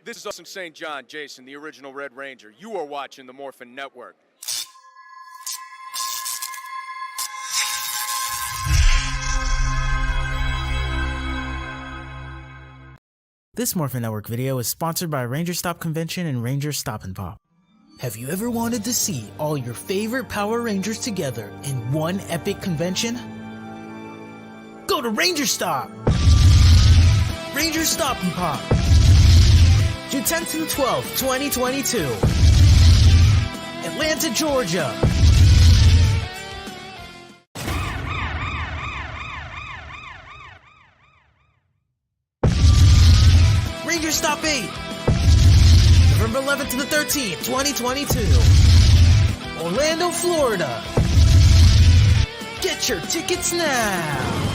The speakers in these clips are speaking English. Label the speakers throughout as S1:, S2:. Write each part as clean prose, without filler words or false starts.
S1: This is St. John, Jason, the original Red Ranger. You are watching the Morphin Network.
S2: This Morphin Network video is sponsored by Ranger Stop Convention and Ranger Stop and Pop. Have you ever wanted to see all your favorite Power Rangers together in one epic convention? Go to Ranger Stop! Ranger Stop and Pop! June 10th through 12th, 2022. Atlanta, Georgia. Ranger Stop 8. November 11th to the 13th, 2022. Orlando, Florida. Get your tickets now.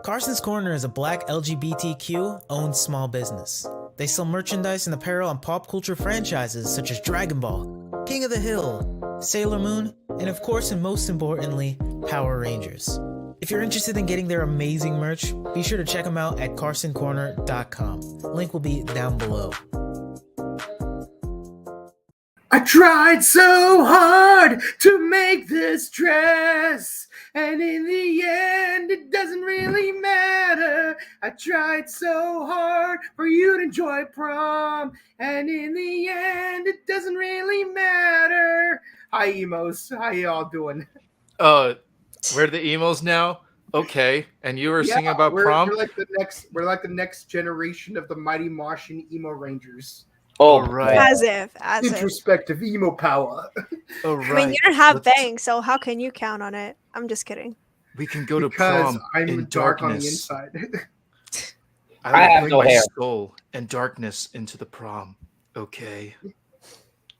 S2: Carsons Corner is a black LGBTQ-owned small business. They sell merchandise and apparel on pop culture franchises such as Dragon Ball, King of the Hill, Sailor Moon, and of course and most importantly, Power Rangers. If you're interested in getting their amazing merch, be sure to check them out at carsoncorner.com. Link will be down below.
S3: I tried so hard to make this dress, and in the end, it doesn't really matter. I tried so hard for you to enjoy prom, and in the end, it doesn't really matter. Hi, emos. How y'all doing?
S4: We're the emos now. Okay, and you were singing about prom.
S3: We're like the next generation of the Mighty Martian Emo Rangers.
S4: Oh, right.
S5: As if.
S3: Introspective emo power.
S4: Oh, right.
S5: I mean, you don't have bangs, so how can you count on it? I'm just kidding.
S4: We can go to
S3: because
S4: prom
S3: I'm
S4: in
S3: dark
S4: darkness.
S3: on the inside.
S4: I
S6: have
S4: bring
S6: no
S4: my
S6: hair.
S4: soul and darkness into the prom. Okay,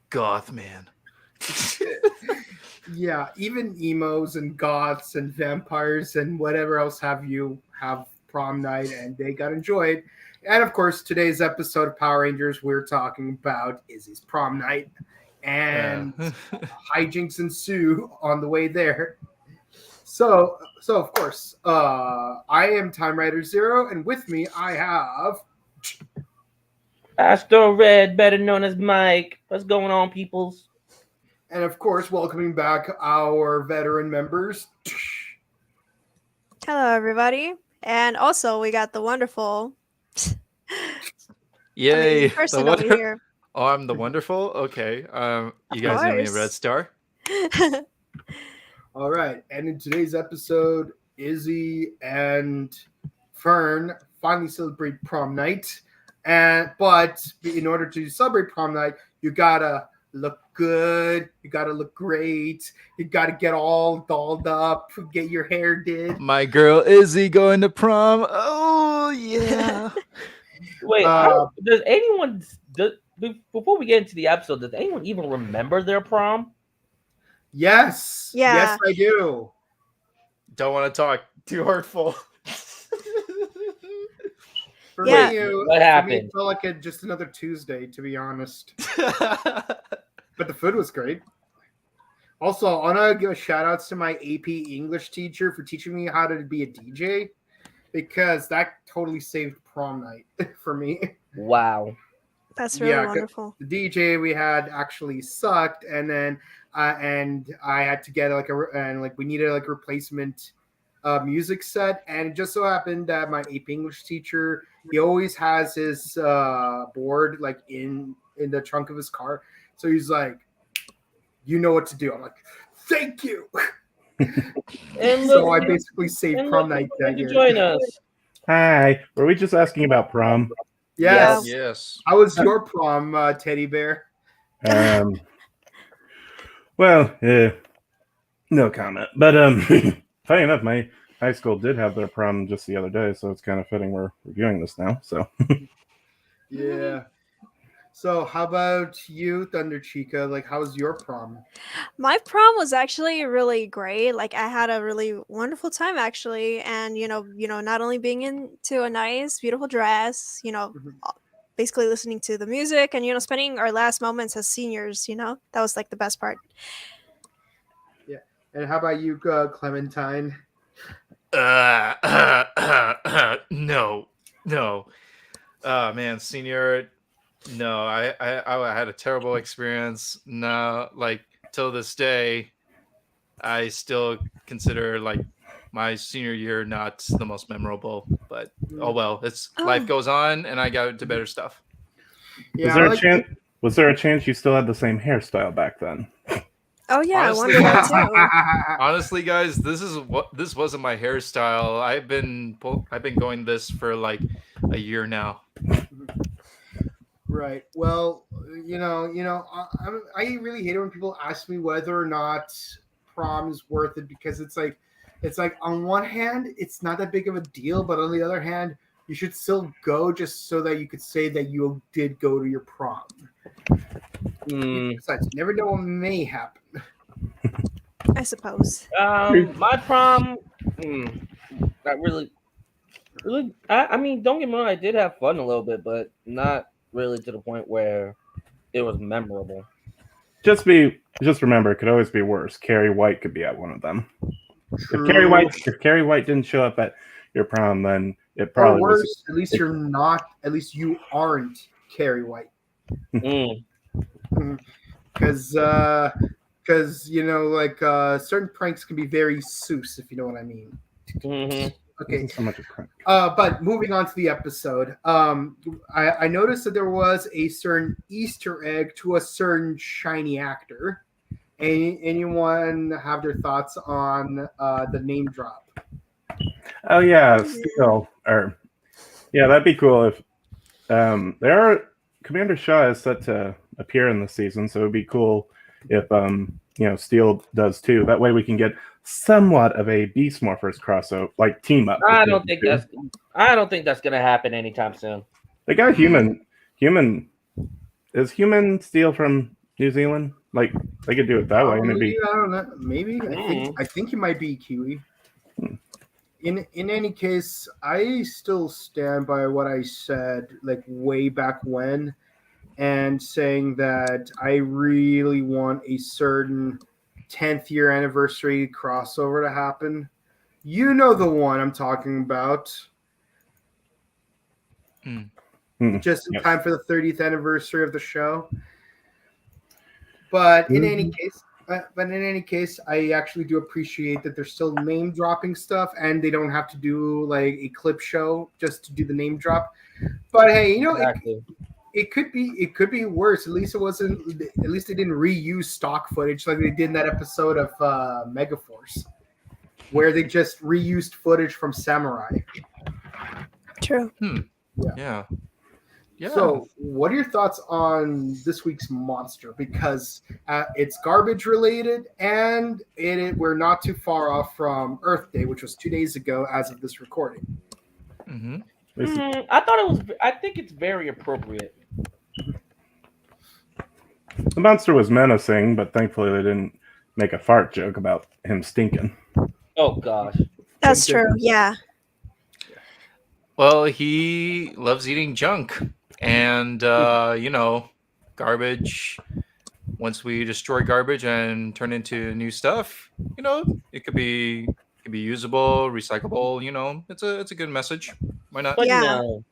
S4: goth man.
S3: Yeah, even emos and goths and vampires and whatever else have prom night, and they got enjoyed. And of course, today's episode of Power Rangers, we're talking about Izzy's prom night, and hijinks ensue on the way there. So of course, I am Time Rider Zero, and with me I have
S6: Astro Red, better known as Mike. What's going on, peoples?
S3: and of course, welcoming back our veteran members.
S5: Hello, everybody. And also, we got the wonderful...
S4: Yay!
S5: person over here.
S4: Oh, I'm the wonderful. Okay. You guys give me a red star.
S3: All right, and in today's episode, Izzy and Fern finally celebrate prom night, but in order to celebrate prom night, you gotta look good, you gotta look great, you gotta get all dolled up, get your hair did.
S4: My girl Izzy going to prom. Oh yeah.
S6: Wait, before we get into the episode, does anyone even remember their prom?
S3: Yes.
S5: Yeah.
S3: Yes, I do.
S4: Don't want to talk. Too hurtful.
S3: For
S5: Yeah.
S3: me,
S6: What happened?
S3: it felt like just another Tuesday, to be honest. But the food was great. Also, I want to give a shout out to my AP English teacher for teaching me how to be a DJ, because that totally saved prom night for me.
S6: Wow.
S5: That's really
S3: Yeah,
S5: wonderful.
S3: The DJ we had actually sucked, and then and I had to get we needed like a replacement music set, and it just so happened that my AP English teacher, he always has his board like in the trunk of his car, so he's like, you know what to do. I'm like, thank you.
S6: And
S3: So I basically saved prom night that year.
S6: Join us.
S7: Hi. Were we just asking about prom?
S3: Yes.
S4: Yes.
S3: How was your prom, Teddy Bear?
S7: Well, no comment. But funny enough, my high school did have their prom just the other day, so it's kind of fitting we're reviewing this now. So
S3: Yeah. So how about you, Thunder Chica? Like, how was your prom?
S5: My prom was actually really great. Like, I had a really wonderful time, actually. And, not only being into a nice, beautiful dress, basically listening to the music and, spending our last moments as seniors, that was like the best part.
S3: Yeah. And how about you, Clementine?
S4: No. Man, senior. No, I had a terrible experience. No, like till this day, I still consider like my senior year not the most memorable. But oh well, it's life
S5: Oh.
S4: goes on, and I got into better stuff.
S3: Yeah,
S7: Was there
S3: I
S7: a
S3: like
S7: chance? Was there a chance you still had the same hairstyle back then?
S5: Oh yeah,
S4: Honestly,
S5: I wonder that too.
S4: Honestly, guys, this wasn't my hairstyle. I've been going this for like a year now.
S3: Right. Well, I really hate it when people ask me whether or not prom is worth it because it's like on one hand it's not that big of a deal, but on the other hand you should still go just so that you could say that you did go to your prom. Besides, you never know what may happen.
S5: I suppose.
S6: My prom, not really. I mean, don't get me wrong. I did have fun a little bit, but not really to the point where it was memorable.
S7: Just remember, it could always be worse. Carrie White could be at one of them.
S3: True.
S7: If Carrie White didn't show up at your prom, then it
S3: Or
S7: probably
S3: worse,
S7: was.
S3: at least you're not. At least you aren't Carrie White.
S6: Mm.
S3: Because certain pranks can be very Seuss, if you know what I mean.
S6: hmm
S3: Okay.
S7: So much a prank.
S3: But moving on to the episode, I noticed that there was a certain Easter egg to a certain shiny actor. Anyone have their thoughts on the name drop?
S7: Oh yeah, still, or yeah, that'd be cool if Commander Shaw is set to appear in the season, so it'd be cool if Steel does too. That way we can get somewhat of a Beast Morphers crossover, like team up.
S6: I don't think that's gonna happen anytime soon.
S7: They got human. Is human Steel from New Zealand? Like they could do it that way, and it'd be.
S3: I don't know. Maybe I think he might be Kiwi. In any case, I still stand by what I said like way back when, and saying that I really want a certain 10th year anniversary crossover to happen. You know the one I'm talking about. Just in time for the 30th anniversary of the show. But in any case, I actually do appreciate that they're still name dropping stuff, and they don't have to do like a clip show just to do the name drop. But hey,
S6: Exactly.
S3: it could be worse. At least it wasn't. At least they didn't reuse stock footage like they did in that episode of Megaforce, where they just reused footage from Samurai.
S5: True.
S4: Yeah.
S3: So, what are your thoughts on this week's monster? Because it's garbage related, and we're not too far off from Earth Day, which was 2 days ago as of this recording.
S6: I think it's very appropriate.
S7: The monster was menacing, but thankfully they didn't make a fart joke about him stinking.
S6: Oh gosh.
S5: That's true. Yeah.
S4: Well, he loves eating junk, and garbage. Once we destroy garbage and turn into new stuff, it could be usable, recyclable. It's a good message. Why not?
S6: But
S5: Yeah.
S6: no.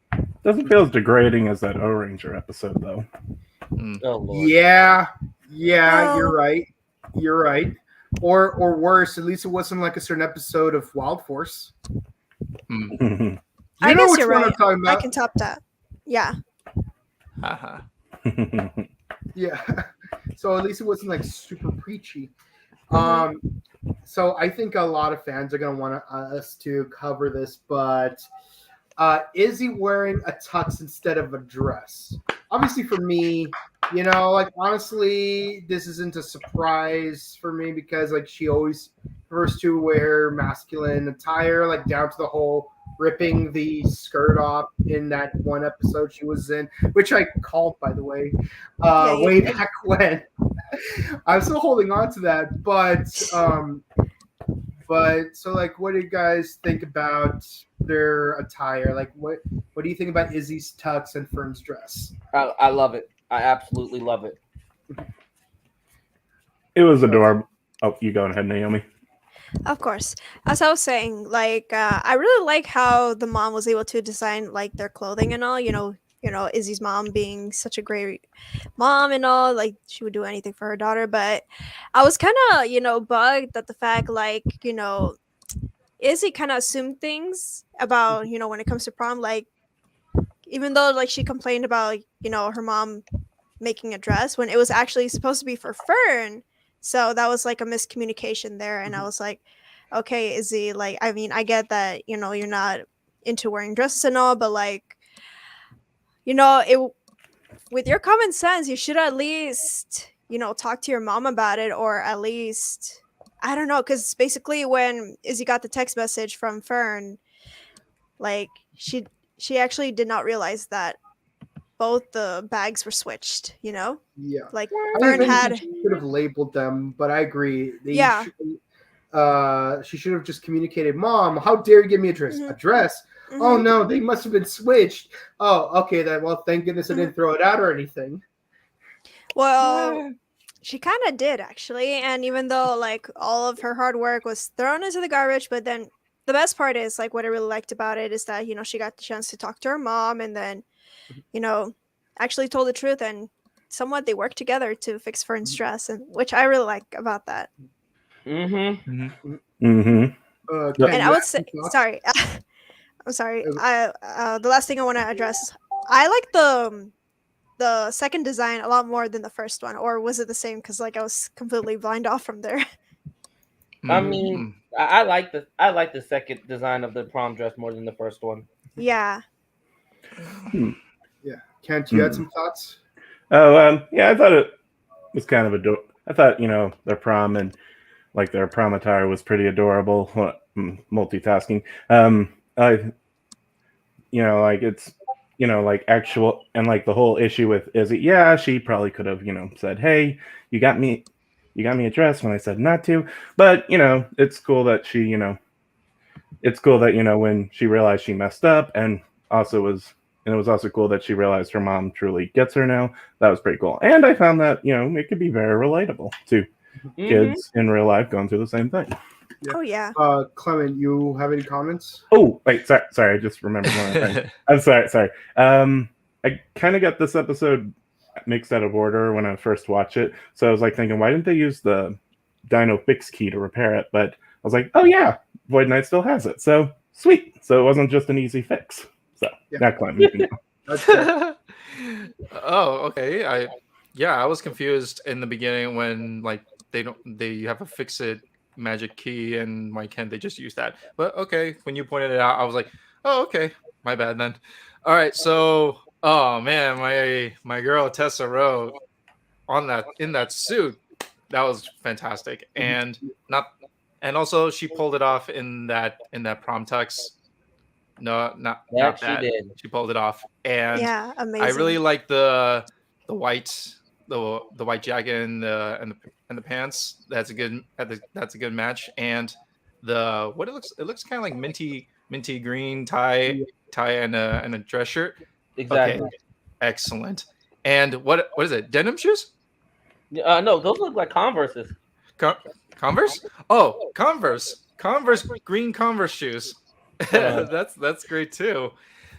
S7: Doesn't feel as degrading as that O Ranger episode, though.
S6: Oh Lord.
S3: Yeah,
S5: No.
S3: you're right. Or worse, at least it wasn't like a certain episode of Wild Force.
S7: Mhm.
S5: I
S3: You know
S5: guess
S3: which
S5: you're
S3: one
S5: right.
S3: I'm talking
S5: I
S3: about?
S5: can top that. Yeah.
S4: Haha.
S3: Yeah. So at least it wasn't like super preachy.
S5: Mhm.
S3: So I think a lot of fans are gonna want us to cover this, but is he wearing a tux instead of a dress? Obviously, for me, honestly, this isn't a surprise for me because she always prefers to wear masculine attire, down to the whole ripping the skirt off in that one episode she was in, which I called, by the way, way back when. I'm still holding on to that, but so what do you guys think about their attire? What do you think about Izzy's tux and Fern's dress?
S6: I love it. I absolutely love it.
S7: It was adorable. Oh, you go ahead, Naomi.
S5: Of course. As I was saying, like I really like how the mom was able to design like their clothing and all. Izzy's mom being such a great mom and all, like she would do anything for her daughter. But I was kind of bugged at the fact like Izzy kind of assumed things about when it comes to prom. Like even though like she complained about her mom making a dress when it was actually supposed to be for Fern. So that was like a miscommunication there. And I was like, okay, Izzy, like, I mean, I get that, you're not into wearing dresses and all, but like, it with your common sense, you should at least, talk to your mom about it, or at least, I don't know, because basically when Izzy got the text message from Fern, like, she actually did not realize that both the bags were switched,
S3: Yeah.
S5: like
S3: I
S5: Fern
S3: think
S5: had.
S3: she should have labeled them, but I agree.
S5: Yeah.
S3: She should have just communicated, Mom, how dare you give me a dress?
S5: Mhm.
S3: A dress? Oh no, they must have been switched. Oh, okay then. Well, thank goodness I didn't throw it out or anything.
S5: Well, she kind of did actually, and even though like all of her hard work was thrown into the garbage, but then the best part is like what I really liked about it is that she got the chance to talk to her mom, and then actually told the truth, and somewhat they worked together to fix Fern's stress, and which I really like about that.
S6: Mm-hmm.
S7: Mm-hmm.
S3: Ken,
S5: And I
S3: you
S5: would
S3: have
S5: say,
S3: some thoughts?
S5: sorry, I'm sorry. The last thing I want to address is I like the second design a lot more than the first one, or was it the same? Because like I was completely blind off from there.
S6: I mean, I like the second design of the prom dress more than the first one.
S5: Yeah.
S3: Yeah. Kent, you had some thoughts?
S7: Yeah, I thought it was kind of I thought, their prom and like their prom attire was pretty adorable. Multitasking. Like it's, like actual, and like the whole issue with Izzy. Yeah, she probably could have, said, "Hey, you got me a dress," when I said not to. But it's cool that when she realized she messed up, and it was also cool that she realized her mom truly gets her now. That was pretty cool. And I found that, it could be very relatable to kids in real life going through the same thing.
S3: Yeah.
S5: Oh yeah.
S3: Clement, you have any comments?
S7: Oh, wait, sorry, I just remembered one other thing. I'm sorry. I kind of got this episode mixed out of order when I first watched it. So I was like thinking, why didn't they use the Dino fix key to repair it? But I was like, oh yeah, Void Knight still has it. So sweet. So it wasn't just an easy fix. So that Clement, you can go.
S4: Oh, okay. I was confused in the beginning when like you have a fix it magic key, and why can't they just use that? But okay, when you pointed it out, I was like, oh, okay, my bad then. All right, so oh man, my girl Tessa Rowe in that suit, that was fantastic, and also she pulled it off in that prom tux. No, not
S6: That
S4: that.
S6: she did.
S4: She pulled it off, and
S5: Yeah, amazing.
S4: I really like the white jacket and the pants. That's a good match. And it looks kind of like minty green tie and a dress shirt.
S6: Exactly.
S4: Okay, excellent. And what is it? Denim shoes?
S6: No, those look like Converses.
S4: Converse? Oh, Converse green Converse shoes. That's great too.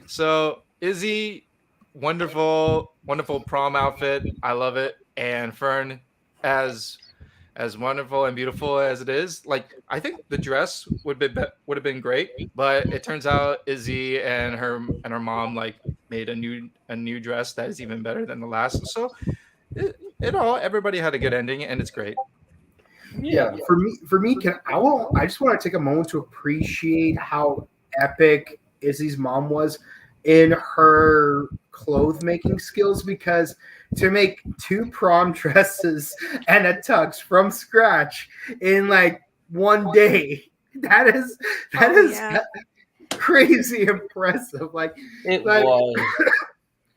S4: So Izzy, wonderful prom outfit. I love it. And Fern, as wonderful and beautiful as it is, like I think the dress would have been great, but it turns out Izzy and her mom like made a new dress that is even better than the last. So everybody had a good ending, and it's great.
S3: Yeah, for me, I just want to take a moment to appreciate how epic Izzy's mom was in her clothes making skills, because to make 2 prom dresses and a tux from scratch in like one day, that is crazy impressive. Like
S6: it was.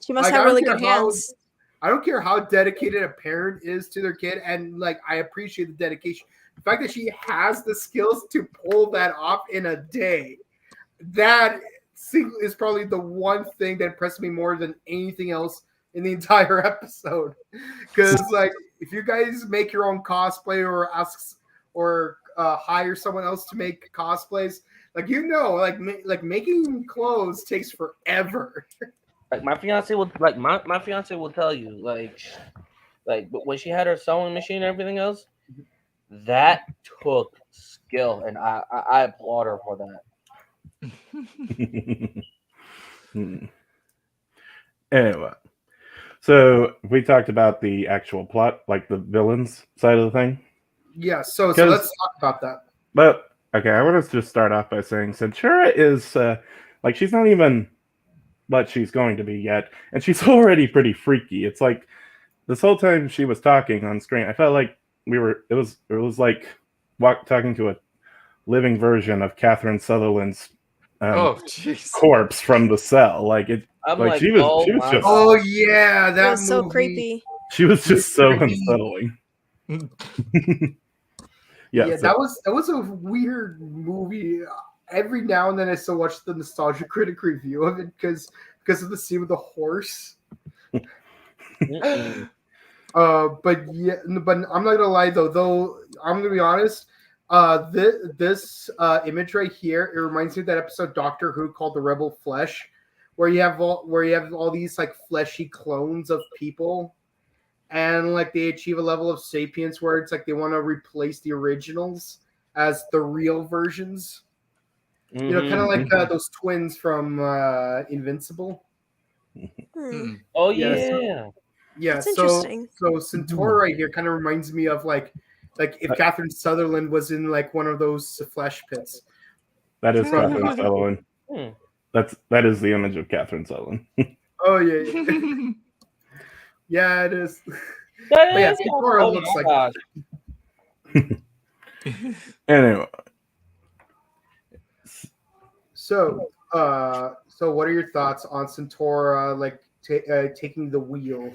S5: She must have really good hands.
S3: I don't care how dedicated a parent is to their kid, and like I appreciate the dedication. The fact that she has the skills to pull that off in a day, that is probably the one thing that impressed me more than anything else in the entire episode. Because like, if you guys make your own cosplay or hire someone else to make cosplays. Like like making clothes takes forever.
S6: Like my fiance will my fiance will tell you but when she had her sewing machine and everything else, that took skill, and I applaud her for that.
S7: Anyway, so we talked about the actual plot, like the villains side of the thing.
S3: Yeah, so let's talk about that.
S7: But okay, I want to just start off by saying Centura is like she's not even what she's going to be yet, and she's already pretty freaky. It's like this whole time she was talking on screen, I felt like it was like talking to a living version of Catherine Sutherland's corpse from The Cell. Like it, she was just.
S3: Oh yeah, that
S5: was so creepy.
S7: She was just so unsettling.
S3: Yeah, that was a weird movie. Every now and then I still watch the Nostalgia Critic review of it because of the scene with the horse. But I'm not gonna lie though I'm gonna be honest. This image right here, it reminds me of that episode Doctor Who called The Rebel Flesh, where you have all these like fleshy clones of people, and like they achieve a level of sapience where it's like they want to replace the originals as the real versions. Mm-hmm. You know, kind of like those twins from Invincible.
S6: Oh yeah.
S5: That's interesting.
S3: So Centaur right here kind of reminds me of like if Catherine Sutherland was in like one of those flesh pits.
S7: That is Catherine Sutherland. That is the image of Catherine Sutherland.
S3: Oh yeah. Yeah, it is. But yeah, Centaur looks like
S7: Anyway.
S3: So what are your thoughts on Centaura taking the wheel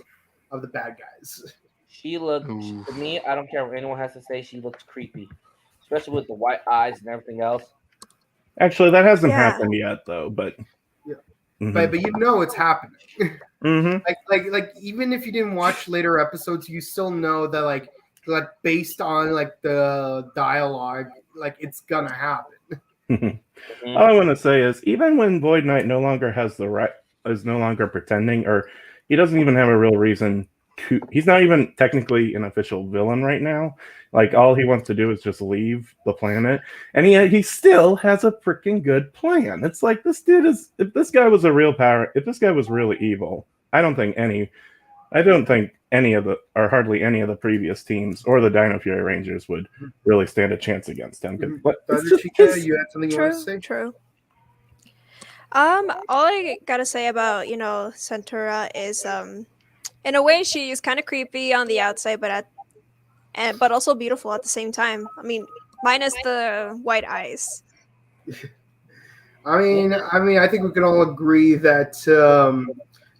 S3: of the bad guys?
S6: She looked, to me, I don't care what anyone has to say, she looks creepy. Especially with the white eyes and everything else.
S7: Actually, that hasn't happened yet, though, but...
S3: Yeah. But you know it's happening. Like even if you didn't watch later episodes, you still know that like based on like the dialogue, like it's gonna happen.
S7: All I want to say is, even when Void Knight no longer has the right, is no longer pretending, or he doesn't even have a real reason to. He's not even technically an official villain right now. Like all he wants to do is just leave the planet, and he still has a freaking good plan. It's like this dude is. If this guy was a real power, if this guy was really evil, I don't think any of the, or hardly any of the previous teams or the Dino Fury Rangers would really stand a chance against him.
S3: You had something you want to say?
S5: True. All I gotta say about Centaura is in a way she's kind of creepy on the outside, but also beautiful at the same time. I mean, minus the white eyes.
S3: I mean, I think we can all agree that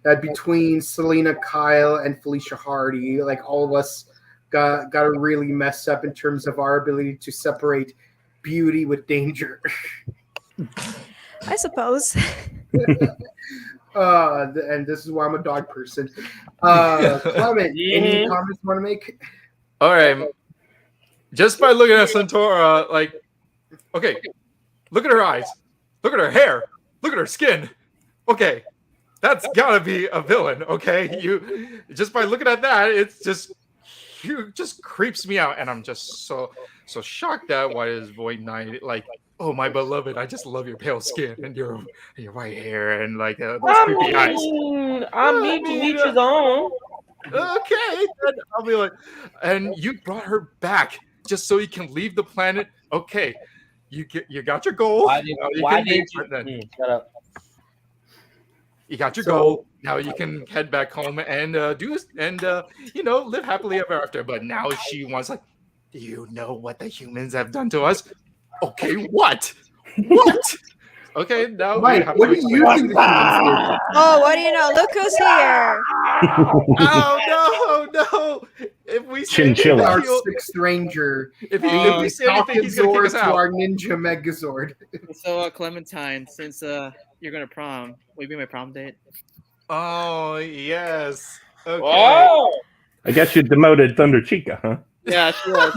S3: that between Selena Kyle and Felicia Hardy, like all of us got really messed up in terms of our ability to separate beauty with danger.
S5: I suppose.
S3: And this is why I'm a dog person. Clement, any comments you want to make?
S4: All right. Just by looking at Centaura, like, okay, look at her eyes, look at her hair, look at her skin. Okay, that's gotta be a villain. Okay, you just by looking at that, it's just creeps me out, and I'm just so shocked at why is Void Knight like. Oh, my beloved, I just love your pale skin and your white hair and like those creepy eyes.
S6: I'm me to each his own.
S4: Okay, I'll be like, and you brought her back just so you can leave the planet. Okay, you got your goal.
S6: Shut up.
S4: You got your goal. Now you can head back home and live happily ever after. But now she wants like, do you know what the humans have done to us? Okay, what? Okay, now
S3: Mike, what do you think?
S5: Oh, what do you know? Look who's here!
S4: Oh no! If we say
S7: Chinchilla,
S3: our sixth ranger.
S4: If we say anything, he's gonna kick us out.
S3: Our ninja Megazord.
S8: So, Clementine, since you're gonna prom, will you be my prom date?
S4: Oh yes. Okay.
S6: Whoa!
S7: I guess you demoted Thunder Chica, huh?
S8: Yeah, she was.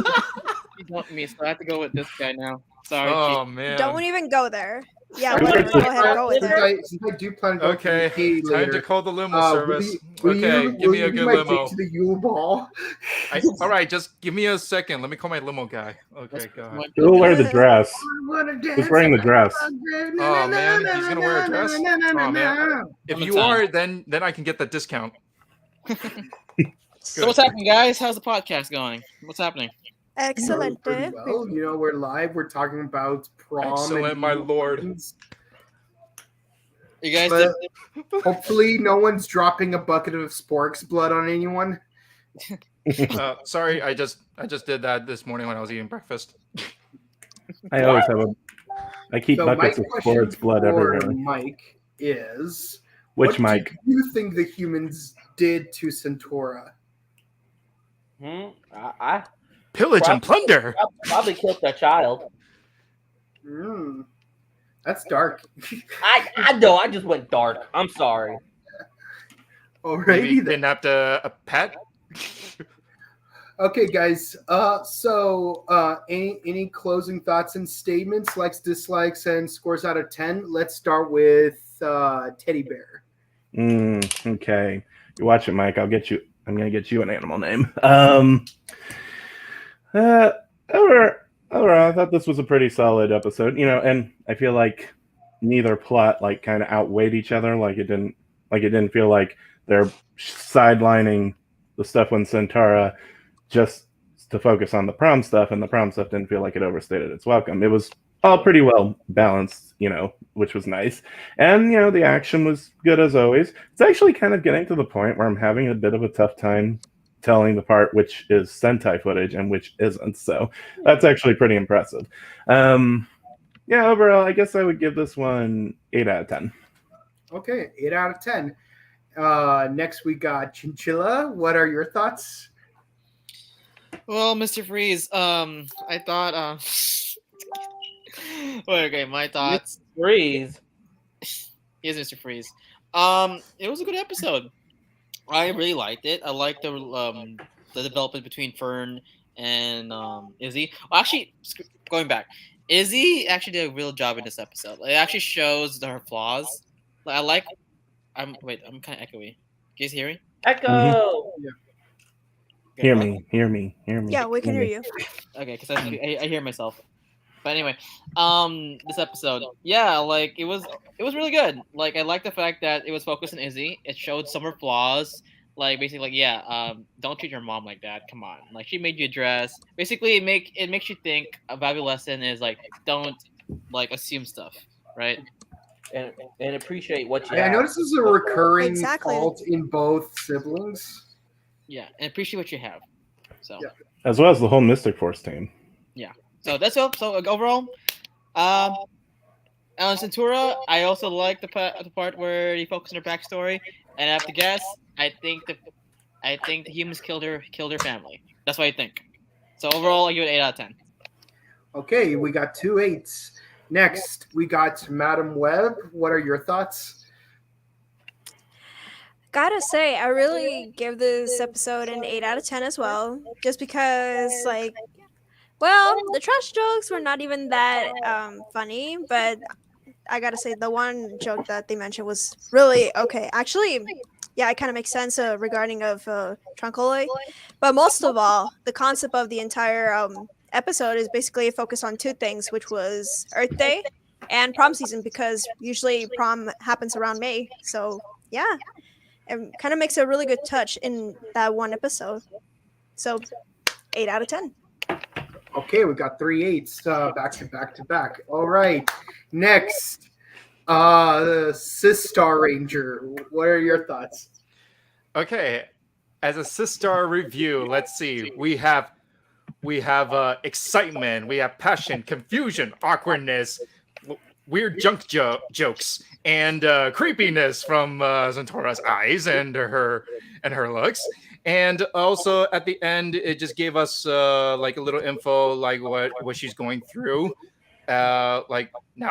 S8: She want me, so I have to go with this guy now. Sorry,
S4: Oh
S8: Chief.
S4: man.
S5: Don't even go there. Yeah,
S6: Since
S5: whatever. Go ahead, go with
S3: Since
S5: it.
S3: since I do plan to go
S4: Okay,
S3: to the UK
S4: time
S3: later,
S4: to call the limo
S3: will
S4: service.
S3: you- will
S4: Okay,
S3: you-
S4: give
S3: will
S4: me
S3: you
S4: a
S3: be
S4: good
S3: my date
S4: limo.
S3: to the Yule Ball?
S4: All right, just give me a second. Let me call my limo guy. Okay, go ahead.
S7: Who will wear the dress?
S3: I wanna
S7: Who's
S3: dance
S7: wearing the dress?
S4: Oh man, he's gonna wear a dress. Oh man, if you are, then I can get the discount.
S8: So what's happening, guys? How's the podcast going? What's happening?
S5: Excellent.
S3: Pretty well. You know, we're live. We're talking about prom.
S4: Excellent,
S3: and
S4: my lord.
S3: things.
S8: You guys
S3: But
S8: did
S3: hopefully, no one's dropping a bucket of Spork's blood on anyone.
S4: Sorry, I just did that this morning when I was eating breakfast.
S7: I always have a. I keep
S3: So my
S7: buckets of
S3: question
S7: sports blood
S3: for
S7: everywhere.
S3: Mike is,
S7: Which
S3: what
S7: Mike?
S3: do you think the humans did to Centaura?
S6: I
S4: Pillage and plunder.
S6: probably killed their child.
S3: That's dark.
S6: I know. I just went dark. I'm sorry.
S3: Alrighty
S4: Maybe
S3: then.
S4: kidnapped a pet.
S3: Okay, guys. Any closing thoughts and statements, likes, dislikes, and scores out of 10? Let's start with Teddy Bear.
S7: Okay, you watch it, Mike. I'm gonna get you an animal name. Overall, I thought this was a pretty solid episode. And I feel like neither plot kind of outweighed each other. It didn't feel like they're sidelining the stuff when Centaura just to focus on the prom stuff, and the prom stuff didn't feel like it overstated its welcome. It was all pretty well balanced, which was nice. And, the action was good as always. It's actually kind of getting to the point where I'm having a bit of a tough time telling the part which is Sentai footage and which isn't. So that's actually pretty impressive. Overall, I guess I would give this one 8 out of 10.
S3: Okay, 8 out of 10. Next, we got Chinchilla. What are your thoughts?
S8: Well, Mr. Freeze, I thought okay, my thoughts.
S6: Freeze.
S8: Here's Mr. Freeze. It was a good episode. I really liked it. I liked the development between Fern and Izzy. Well, actually, going back, Izzy actually did a real job in this episode. It actually shows her flaws. I'm kind of echoey. You guys hear me?
S6: Echo.
S3: Yeah.
S7: Hear me.
S5: Yeah, we can hear you.
S8: Okay, because I hear myself. But anyway, this episode, it was really good. I like the fact that it was focused on Izzy. It showed some of her flaws. Basically, don't treat your mom like that. Come on, she made you a dress. Basically, it makes you think. A valuable lesson is don't assume stuff, right?
S6: And appreciate what you
S3: I
S6: have.
S3: noticed this is a recurring
S5: Exactly.
S3: fault in both siblings.
S8: Yeah, and appreciate what you have. So.
S3: Yeah.
S7: As well as the whole Mystic Force team.
S8: So that's all. So overall, Alan Centura, I also like the part where he focused on her backstory, and I have to guess. I think the humans killed her family. That's what I think. So overall, I give it 8 out of 10.
S3: Okay, we got 2 8s. Next, we got Madam Web. What are your thoughts?
S5: Gotta say, I really give this episode an 8 out of 10 as well. Just because, the trash jokes were not even that funny, but I gotta say, the one joke that they mentioned was really okay. Actually, yeah, it kind of makes sense regarding of Trunkoloy. But most of all, the concept of the entire episode is basically a focus on 2 things, which was Earth Day and prom season, because usually prom happens around May. So, yeah. It kind of makes a really good touch in that one episode. So, 8 out of 10.
S3: Okay, we got 3 8s back to back to back. All right. Next, the Sistar Ranger. What are your thoughts?
S4: Okay, as a Sistar review, let's see. We have excitement, we have passion, confusion, awkwardness, weird junk jokes, and creepiness from Centaura's eyes and her looks. And also at the end, it just gave us a little info, what she's going through. Now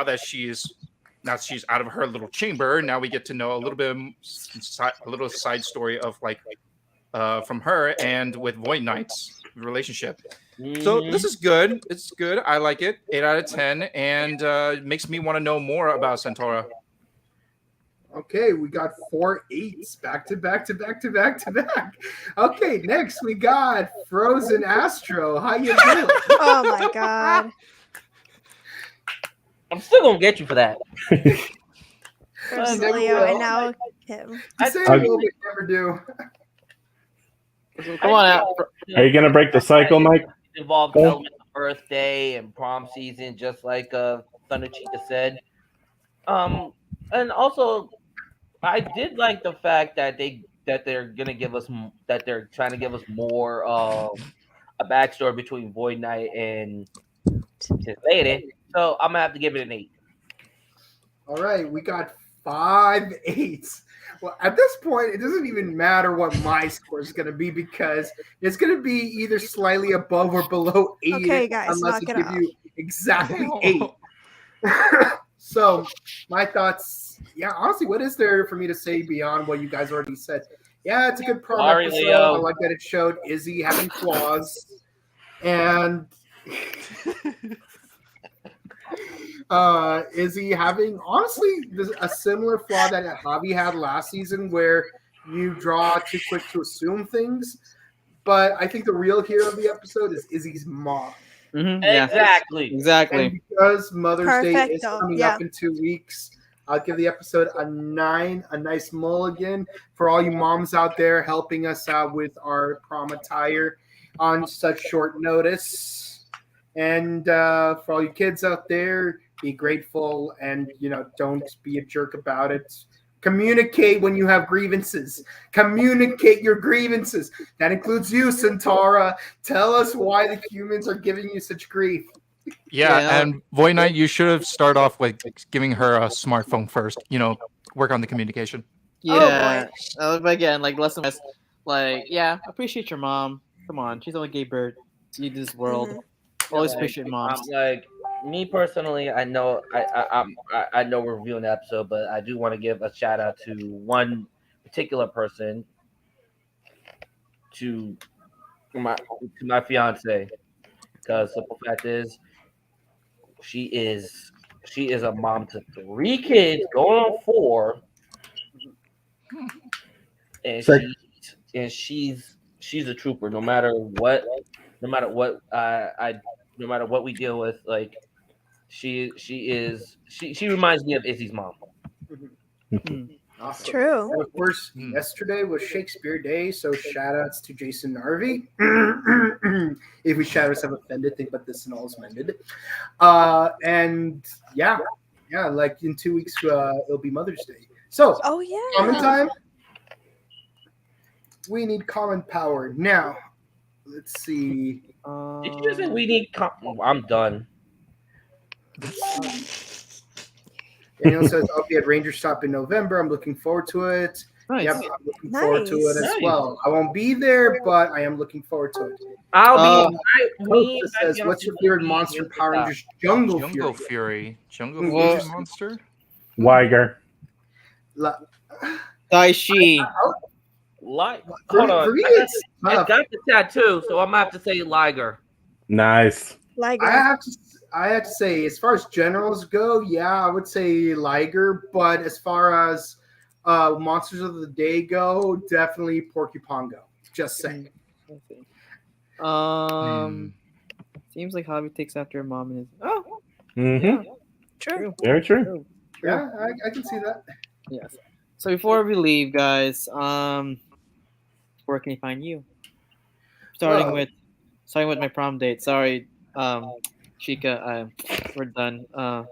S4: that she's out of her little chamber, now we get to know a little side story of from her and with Void Knights. relationship. So this is good. It's good. I like it. 8 out of 10, and it makes me want to know more about Centaura.
S3: Okay, we got 4 8s back to back to back to back to back. Okay, next we got Frozen Astro. How you doing?
S5: Oh my god.
S6: I'm still gonna get you for that.
S5: First
S3: Never
S5: Leo
S3: will.
S5: and now him.
S3: Say
S7: I-
S3: will, but never do.
S8: Come on out.
S7: Are you gonna break the cycle, Mike?
S6: It involved
S7: Oh.
S6: elements of birthday and prom season, just like Thunder Chica said. And also, I did like the fact that they're gonna give us that they're trying to give us more a backstory between Void Knight and his lady. So I'm gonna have to give it an 8.
S3: All right, we got 5 8s. Well, at this point, it doesn't even matter what my score is going to be because it's going to be either slightly above or below 8.
S5: Okay, guys,
S3: unless
S5: knock
S3: I
S5: it
S3: give
S5: off.
S3: you exactly 8. So, my thoughts. Yeah, honestly, what is there for me to say beyond what you guys already said? Yeah, it's a good prom
S6: Sorry,
S3: episode.
S6: Leo.
S3: I like that it showed Izzy having flaws, and Izzy having honestly a similar flaw that Javi had last season, where you draw too quick to assume things. But I think the real hero of the episode is Izzy's mom.
S8: Yeah,
S6: Exactly.
S8: exactly.
S3: And because Mother's Day is
S5: Perfecto,
S3: coming
S5: yeah.
S3: up in 2 weeks, I'll give the episode a 9, a nice mulligan for all you moms out there helping us out with our prom attire on such short notice. And for all you kids out there, be grateful and, don't be a jerk about it. Communicate when you have grievances. Communicate your grievances. That includes you, Centaura. Tell us why the humans are giving you such grief.
S4: Yeah, and Void Knight, you should have started off with giving her a smartphone first. Work on the communication.
S8: Yeah. But again, like lesson was appreciate your mom. Come on, she's the only gay bird to this world. Always appreciate moms.
S6: Like me personally, I know I know we're reviewing the episode, but I do want to give a shout out to one particular person, to my fiance, because the simple fact is, she is a mom to 3 kids, going on 4, and she's a trooper. No matter what we deal with, like she reminds me of Izzy's mom.
S3: Awesome.
S5: True.
S3: And of course, yesterday was Shakespeare Day, so shout outs to Jason Narvey. If we shout outs have offended, think about this and all is mended. And yeah, like in 2 weeks, it'll be Mother's Day. So,
S5: Oh yeah.
S3: comment time. We need comment power. Now, let's see.
S6: Did you just say we need? I'm done.
S3: Daniel says, I'll be at Ranger Stop in November. I'm looking forward to it.
S8: Nice.
S3: Yep, I'm looking forward to it as
S6: Nice.
S3: well. I won't be there, but I am looking forward to it.
S6: I'll be.
S3: Coach says, what's your favorite monster in Power Rangers? Jungle Fury.
S4: Jungle
S8: What?
S4: Fury monster?
S7: Liger.
S8: Daishi.
S6: Like,
S3: For,
S6: hold on.
S3: for me,
S6: I got,
S3: it's
S6: I
S3: tough.
S6: got the tattoo, so I'm gonna have to say Liger.
S7: Nice.
S5: Liger.
S3: I have to say, as far as generals go, yeah, I would say Liger. But as far as monsters of the day go, definitely Porcupongo. Just saying.
S8: Seems like Javi takes after her mom and his. Oh,
S7: Mm-hmm.
S5: True.
S7: Very true.
S3: Yeah, I can see that.
S8: yes. So before we leave, guys, where can you find you? Starting with my prom date. Sorry, Chica, we're done.
S5: So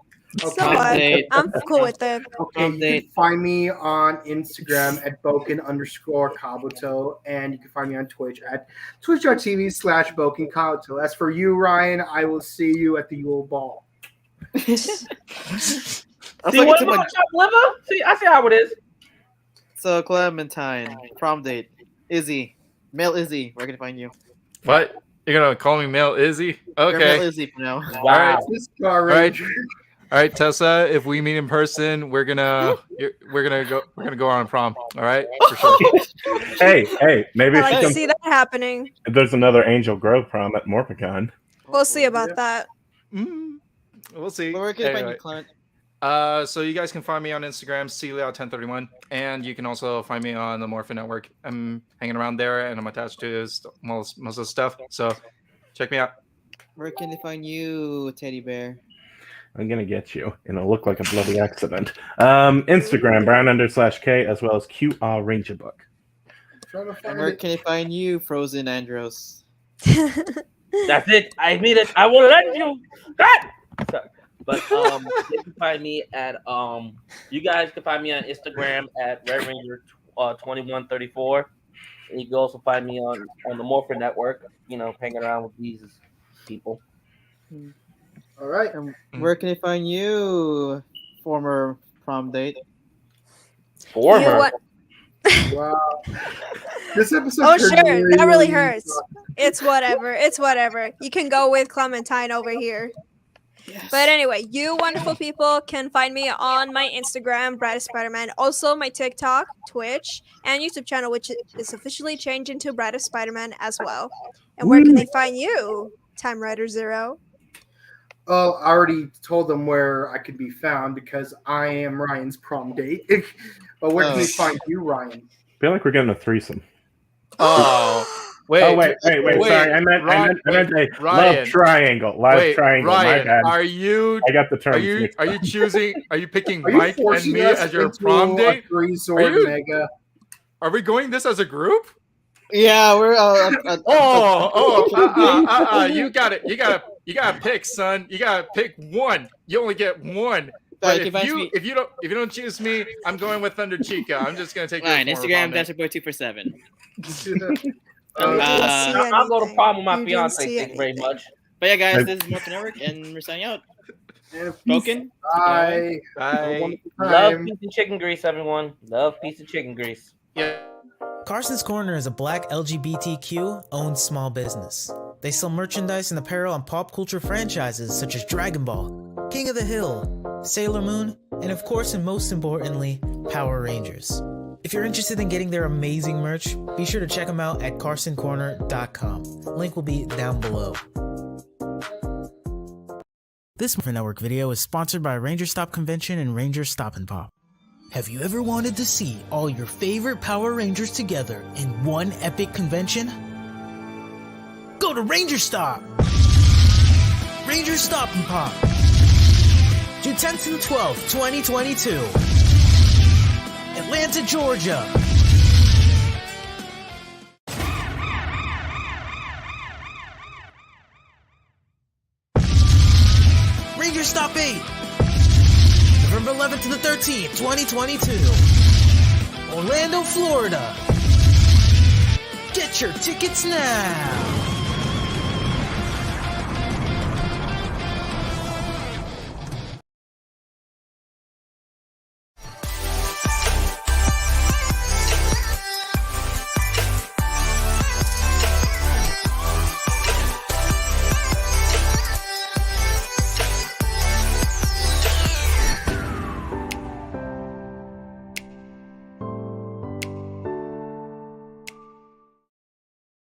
S8: prom
S5: what?
S8: date.
S5: I'm cool with it.
S3: Okay, you can find me on Instagram at Boken_Kabuto, and you can find me on Twitch at twitch.tv/BokenKabuto. As for you, Ryan, I will see you at the Yule Ball.
S6: See, what about chopped liver? See, I see how it is.
S8: So Clementine, prom date, Izzy, male Izzy. Where can I find you?
S4: What? You're gonna call me Male Izzy?
S8: You're
S4: Okay.
S8: male Izzy for now.
S6: Wow.
S3: This Power
S4: All right.
S3: Ranger.
S4: All right, Tessa. If we meet in person, we're gonna go on prom. All right, for sure.
S7: Hey, maybe
S5: I
S7: if
S5: like
S7: you
S5: to
S7: come,
S5: see that happening.
S7: there's another Angel Grove prom at Morpicon.
S5: We'll see about that.
S4: We'll see.
S8: Where can I find
S4: Anyway.
S8: you, Clement?
S4: So you guys can find me on Instagram, Celia1031, and you can also find me on the Morphin Network. I'm hanging around there, and I'm attached to most of the stuff. So check me out.
S8: Where can they find you, Teddy Bear?
S7: I'm gonna get you, and it'll look like a bloody accident. Instagram Brown_K as well as QR Ranger Book.
S8: And where can they find you, Frozen Andros?
S6: That's it. I mean it. I will let you. Sorry. But you can find me at you guys can find me on Instagram at Red Ranger 2134. And you can also find me on the Morphin Network, hanging around with these people.
S3: All right.
S8: And where can they find you, former prom date?
S5: You know what?
S3: Wow. This episode.
S5: Oh, sure. That really hurts. It's whatever. It's whatever. You can go with Clementine over here.
S8: Yes.
S5: But anyway, you wonderful people can find me on my Instagram, Brightest Spider-Man, also my TikTok, Twitch, and YouTube channel, which is officially changed into Brightest Spider-Man as well. And where can they find you, Time Rider Zero?
S3: Well, I already told them where I could be found because I am Ryan's prom date. But where can they find you, Ryan?
S7: I feel like we're getting a threesome.
S4: Oh, wait.
S7: Sorry, I meant a
S4: Ryan.
S7: love triangle. Triangle.
S4: Ryan,
S7: My bad.
S4: are you
S7: the term.
S4: Are you choosing? Are you picking
S3: Are you
S4: Mike and
S3: forcing
S4: me
S3: us
S4: as your
S3: into
S4: prom
S3: a
S4: date?
S3: three-sword mega?
S4: Are we going this as a group?
S8: Yeah, we're.
S4: You got it. You gotta pick, son. You gotta pick one. You only get one. But if you don't choose me, I'm going with Thunder Chica. I'm just gonna take
S8: Fine,
S4: your
S8: Instagram DasherBoy247.
S6: I'll go to prom with my
S5: You didn't
S6: fiance.
S5: see
S6: Thank you very
S5: anything.
S6: much.
S8: But yeah, guys, this is Morphin Network, and we're signing out. Spoken.
S3: Bye.
S4: Bye.
S6: Love, peace, and chicken grease, everyone. Love, peace, and chicken grease.
S4: Yeah.
S2: Carsons Corner is a black LGBTQ owned small business. They sell merchandise and apparel on pop culture franchises such as Dragon Ball, King of the Hill, Sailor Moon, and of course and most importantly, Power Rangers. If you're interested in getting their amazing merch, be sure to check them out at carsoncorner.com. Link will be down below. This Morphin Network video is sponsored by Ranger Stop Convention and Ranger Stop and Pop. Have you ever wanted to see all your favorite Power Rangers together in one epic convention? Go to Ranger Stop! Ranger Stop and Pop! June 10th and 12th, 2022. Atlanta, Georgia. Ranger Stop 8. November 11th to the 13th, 2022. Orlando, Florida. Get your tickets now.